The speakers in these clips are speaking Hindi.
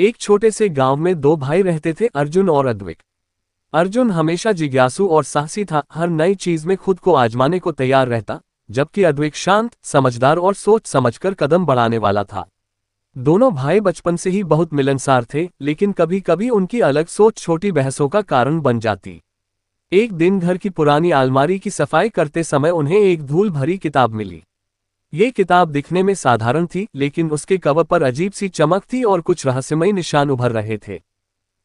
एक छोटे से गांव में दो भाई रहते थे, अर्जुन और अद्विक। अर्जुन हमेशा जिज्ञासु और साहसी था, हर नई चीज में खुद को आजमाने को तैयार रहता, जबकि अद्विक शांत, समझदार और सोच समझकर कदम बढ़ाने वाला था। दोनों भाई बचपन से ही बहुत मिलनसार थे, लेकिन कभी कभी उनकी अलग सोच छोटी बहसों का कारण बन जाती। एक दिन घर की पुरानी अलमारी की सफाई करते समय उन्हें एक धूल भरी किताब मिली। ये किताब दिखने में साधारण थी, लेकिन उसके कवर पर अजीब सी चमक थी और कुछ रहस्यमयी निशान उभर रहे थे।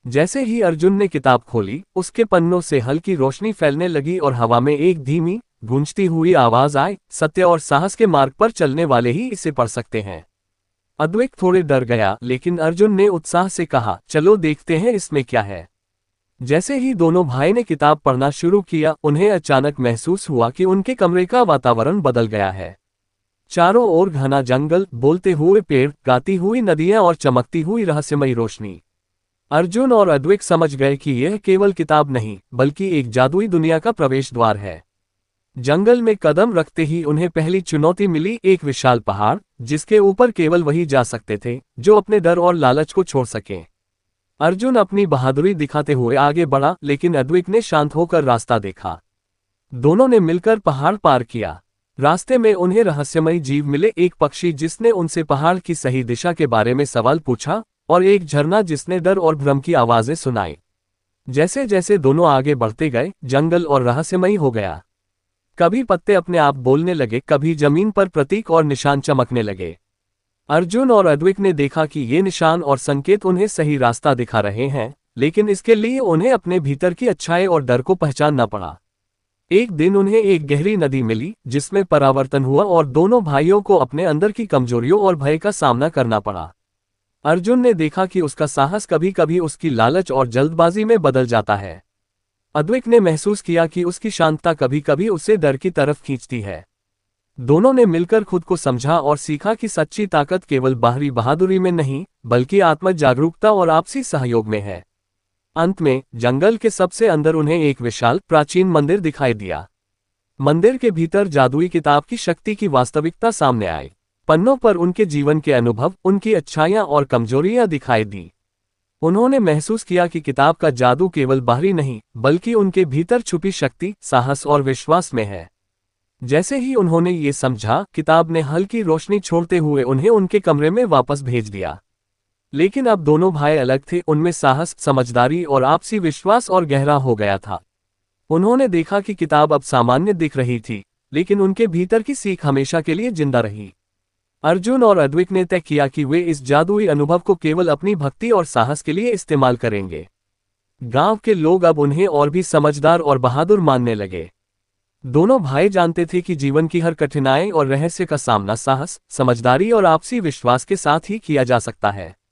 जैसे ही अर्जुन ने किताब खोली, उसके पन्नों से हल्की रोशनी फैलने लगी और हवा में एक धीमी, गूंजती हुई आवाज आई, सत्य और साहस के मार्ग पर चलने वाले ही इसे पढ़ सकते हैं। अद्वैत थोड़े डर गया, लेकिन अर्जुन ने उत्साह से कहा, चलो देखते हैं इसमें क्या है। जैसे ही दोनों भाई ने किताब पढ़ना शुरू किया, उन्हें अचानक महसूस हुआ कि उनके कमरे का वातावरण बदल गया है। चारों ओर घना जंगल, बोलते हुए पेड़, गाती हुई नदियां और चमकती हुई रहस्यमयी रोशनी। अर्जुन और अद्वैत समझ गए कि यह केवल किताब नहीं, बल्कि एक जादुई दुनिया का प्रवेश द्वार है। जंगल में कदम रखते ही उन्हें पहली चुनौती मिली, एक विशाल पहाड़, जिसके ऊपर केवल वही जा सकते थे जो अपने डर और लालच को छोड़ सकें। अर्जुन अपनी बहादुरी दिखाते हुए आगे बढ़ा, लेकिन अद्वैत ने शांत होकर रास्ता देखा। दोनों ने मिलकर पहाड़ पार किया। रास्ते में उन्हें रहस्यमयी जीव मिले, एक पक्षी जिसने उनसे पहाड़ की सही दिशा के बारे में सवाल पूछा, और एक झरना जिसने डर और भ्रम की आवाजें सुनाई। जैसे जैसे दोनों आगे बढ़ते गए, जंगल और रहस्यमयी हो गया। कभी पत्ते अपने आप बोलने लगे, कभी जमीन पर प्रतीक और निशान चमकने लगे। अर्जुन और अद्वैत ने देखा कि ये निशान और संकेत उन्हें सही रास्ता दिखा रहे हैं, लेकिन इसके लिए उन्हें अपने भीतर की अच्छाई और डर को पहचानना पड़ा। एक दिन उन्हें एक गहरी नदी मिली, जिसमें परावर्तन हुआ और दोनों भाइयों को अपने अंदर की कमजोरियों और भय का सामना करना पड़ा। अर्जुन ने देखा कि उसका साहस कभी कभी उसकी लालच और जल्दबाजी में बदल जाता है। अद्वैत ने महसूस किया कि उसकी शांतता कभी कभी उसे डर की तरफ खींचती है। दोनों ने मिलकर खुद को समझा और सीखा कि सच्ची ताकत केवल बाहरी बहादुरी में नहीं, बल्कि आत्म जागरूकता और आपसी सहयोग में है। अंत में जंगल के सबसे अंदर उन्हें एक विशाल, प्राचीन मंदिर दिखाई दिया। मंदिर के भीतर जादुई किताब की शक्ति की वास्तविकता सामने आई। पन्नों पर उनके जीवन के अनुभव, उनकी अच्छाइयां और कमजोरियां दिखाई दी। उन्होंने महसूस किया कि किताब का जादू केवल बाहरी नहीं, बल्कि उनके भीतर छुपी शक्ति, साहस और विश्वास में है। जैसे ही उन्होंने ये समझा, किताब ने हल्की रोशनी छोड़ते हुए उन्हें उनके कमरे में वापस भेज दिया। लेकिन अब दोनों भाई अलग थे, उनमें साहस, समझदारी और आपसी विश्वास और गहरा हो गया था। उन्होंने देखा कि किताब अब सामान्य दिख रही थी, लेकिन उनके भीतर की सीख हमेशा के लिए जिंदा रही। अर्जुन और अद्वैत ने तय किया कि वे इस जादुई अनुभव को केवल अपनी भक्ति और साहस के लिए इस्तेमाल करेंगे। गांव के लोग अब उन्हें और भी समझदार और बहादुर मानने लगे। दोनों भाई जानते थे कि जीवन की हर कठिनाई और रहस्य का सामना साहस, समझदारी और आपसी विश्वास के साथ ही किया जा सकता है।